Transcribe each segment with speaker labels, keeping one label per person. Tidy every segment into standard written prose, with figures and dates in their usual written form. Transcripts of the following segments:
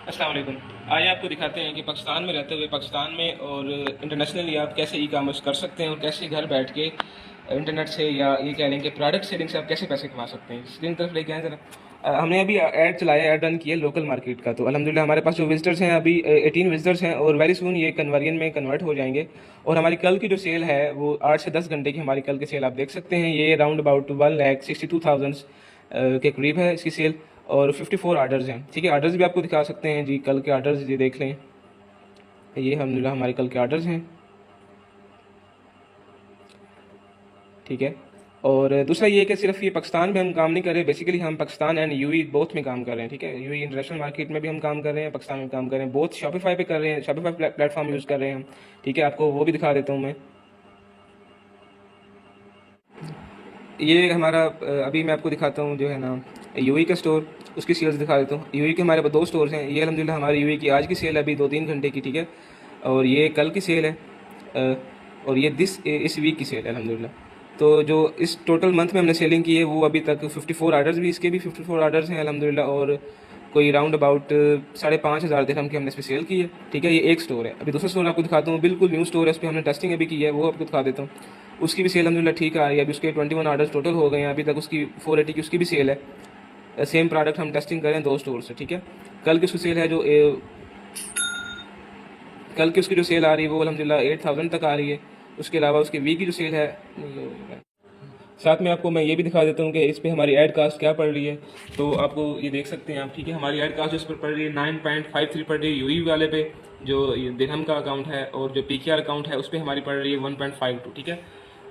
Speaker 1: अस्सलाम वालेकुम। आज आपको दिखाते हैं कि पाकिस्तान में रहते हुए पाकिस्तान में और इंटरनेशनली आप कैसे ई कामर्स कर सकते हैं और कैसे घर बैठ के इंटरनेट से या ये कह लें कि प्रोडक्ट सेलिंग से आप कैसे पैसे कमा सकते हैं। स्क्रीन तरफ लेके आए ज़रा। हमने अभी ऐड चलाया, ऐड रन किया लोकल मार्केट का। तो अल्हम्दुलिल्लाह हमारे पास जो विजिटर्स हैं अभी 18 विजिटर्स हैं और वेरी सून ये कन्वर्जन में कन्वर्ट हो जाएंगे। और हमारी कल की जो सेल है वो 8 से 10 घंटे की हमारी कल की सेल आप देख सकते हैं। ये राउंड अबाउट 1,62,000 के करीब है इसकी सेल और 54 आर्डर्स हैं। ठीक है, आर्डर्स भी आपको दिखा सकते हैं जी, कल के आर्डर्स ये देख लें। ये अल्हम्दुलिल्लाह हमारे कल के आर्डर्स हैं। ठीक है, और दूसरा ये कि सिर्फ ये पाकिस्तान में हम काम नहीं कर रहे, बेसिकली हम पाकिस्तान एंड यूएई बोथ में काम कर रहे हैं। ठीक है, यूएई इंटरनेशनल मार्केट में भी हम काम कर रहे हैं, पाकिस्तान में काम कर रहे हैं, बोथ शॉपिफाई पे कर रहे हैं, शॉपिफाई प्लेटफॉर्म यूज़ कर रहे हैं हम। ठीक है, आपको वो भी दिखा देता हूँ मैं। ये हमारा अभी मैं आपको दिखाता हूँ जो है ना यूएई का स्टोर, उसकी सेल्स दिखा देता हूँ। यूएई के हमारे पास 2 स्टोर्स हैं। ये अल्हम्दुलिल्लाह हमारे यूएई की आज की सेल है अभी 2-3 घंटे की। ठीक है, और ये कल की सेल है और ये इस वीक की सेल है अल्हम्दुलिल्लाह। तो जो इस टोटल मंथ में हमने सेलिंग की है वो अभी तक 54 आर्डर्स भी, इसके भी 54 आर्डर्स हैं अल्हम्दुलिल्लाह। और कोई राउंड अबाउट 5,500 दिरहम की हमने इस पर सेल की है। ठीक है, ये एक स्टोर है। अभी दूसरा स्टोर आपको दिखाता हूँ, बिल्कुल न्यू स्टोर है, उस पर हमने टेस्टिंग अभी की है, वो आपको दिखा देता हूँ। उसकी भी सेल अल्हम्दुलिल्लाह ठीक आ रही है। अभी उसके 21 आर्डर्स टोटल हो गए हैं अभी तक, उसकी 480 की उसकी भी सेल है। सेम प्रोडक्ट हम टेस्टिंग करें 2 स्टोर से। ठीक है, कल की उसकी सेल है जो कल की उसकी जो सेल आ रही है वो अल्हम्दुलिल्लाह 8,000 तक आ रही है। उसके अलावा उसके वीक की जो सेल है, साथ में आपको मैं ये भी दिखा देता हूँ कि इस पर हमारी ऐड कास्ट क्या पड़ रही है। तो आपको ये देख सकते हैं आप। ठीक है, हमारी ऐड कास्ट इस पर पड़ रही है 9.53 पड़ रही है यूई वाले पे, जो ये दिरहम का अकाउंट है, और जो पीकेआर अकाउंट है उस पर हमारी पड़ रही है 1.52। ठीक है,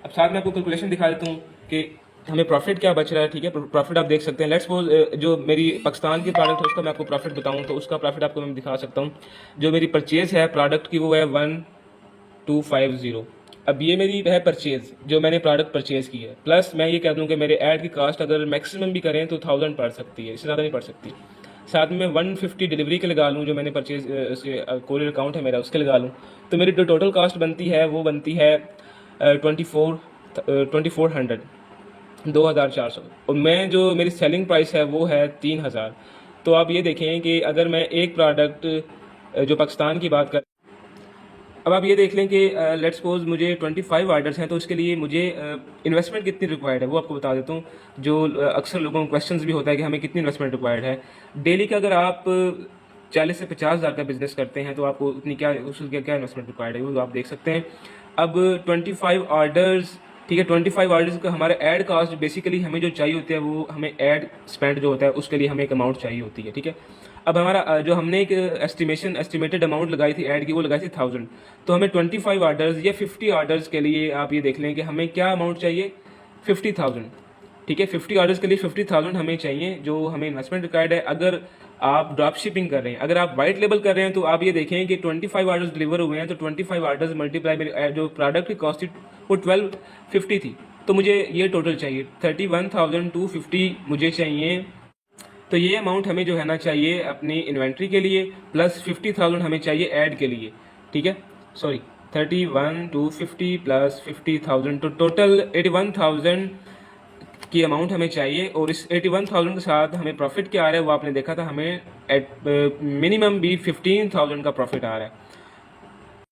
Speaker 1: अब साथ में आपको कैलकुलेशन दिखा देता हूँ कि हमें प्रॉफिट क्या बच रहा है। ठीक है, प्रॉफिट आप देख सकते हैं। लेट्स सपोज जो मेरी पाकिस्तान की प्रोडक्ट है उसका मैं आपको प्रॉफिट बताऊँ तो उसका प्रॉफिट आपको मैं दिखा सकता हूँ। जो मेरी परचेज है प्रोडक्ट की वो है 1250। अब ये मेरी है परचेज, जो मैंने प्रोडक्ट परचेज की है, प्लस मैं ये कह दूं कि मेरे ऐड की कास्ट अगर मैक्सिमम भी करें तो 1000 पड़ सकती है, इससे ज़्यादा नहीं पड़ सकती। साथ में 150 डिलीवरी के लगा लूँ, जो मैंने परचेज कोरियर अकाउंट है मेरा उसके लगा लूँ, तो मेरी जो टोटल कास्ट बनती है वो बनती है 2400 2,400। और मैं जो मेरी सेलिंग प्राइस है वो है 3,000। तो आप ये देखें कि अगर मैं एक प्रोडक्ट जो पाकिस्तान की बात कर, अब आप ये देख लें कि लेट्स सपोज मुझे 25 आर्डर्स हैं, तो उसके लिए मुझे इन्वेस्टमेंट कितनी रिक्वायर्ड है वो आपको बता देता हूँ। जो अक्सर लोगों को क्वेश्चंस भी होता है कि हमें कितनी इन्वेस्टमेंट रिक्वायर्ड है डेली का। अगर आप 40 से 50 हज़ार का बिजनेस करते हैं तो आपको उतनी क्या उसकी क्या इन्वेस्टमेंट रिक्वायर्ड है वो आप देख सकते हैं। अब 25 आर्डर्स, ठीक है, 25 आर्डर्स का हमारा ऐड कास्ट बेसिकली हमें जो चाहिए होता है वो हमें ऐड स्पेंड जो होता है उसके लिए हमें एक अमाउंट चाहिए होती है। ठीक है, अब हमारा जो हमने एक एस्टिमेटेड अमाउंट लगाई थी ऐड की, वो लगाई थी 1000। तो हमें 25 आर्डर्स या 50 आर्डर्स के लिए आप ये देख लें कि हमें क्या अमाउंट चाहिए, 50,000। ठीक है, 50 आर्डर्स के लिए 50,000 हमें चाहिए, जो हमें इन्वेस्टमेंट रिक्वायर्ड है। अगर आप ड्रॉप शिपिंग कर रहे हैं, अगर आप वाइट लेबल कर रहे हैं, तो आप ये देखें कि 25 आर्डर्स डिलीवर हुए हैं, तो 25 आर्डर्स मल्टीप्लाई मेरे जो प्रोडक्ट की कॉस्ट थी वो 1250 थी। तो मुझे ये टोटल चाहिए 31,250 मुझे चाहिए। तो ये अमाउंट हमें जो है ना चाहिए अपनी इन्वेंट्री के लिए, प्लस 50,000 हमें चाहिए ऐड के लिए। ठीक है, सॉरी, 31,250 प्लस 50,000, तो टोटल 81,000 की अमाउंट हमें चाहिए। और इस 81,000 के साथ हमें प्रॉफिट क्या आ रहा है वो आपने देखा था, हमें मिनिमम भी 15,000 का प्रॉफिट आ रहा है।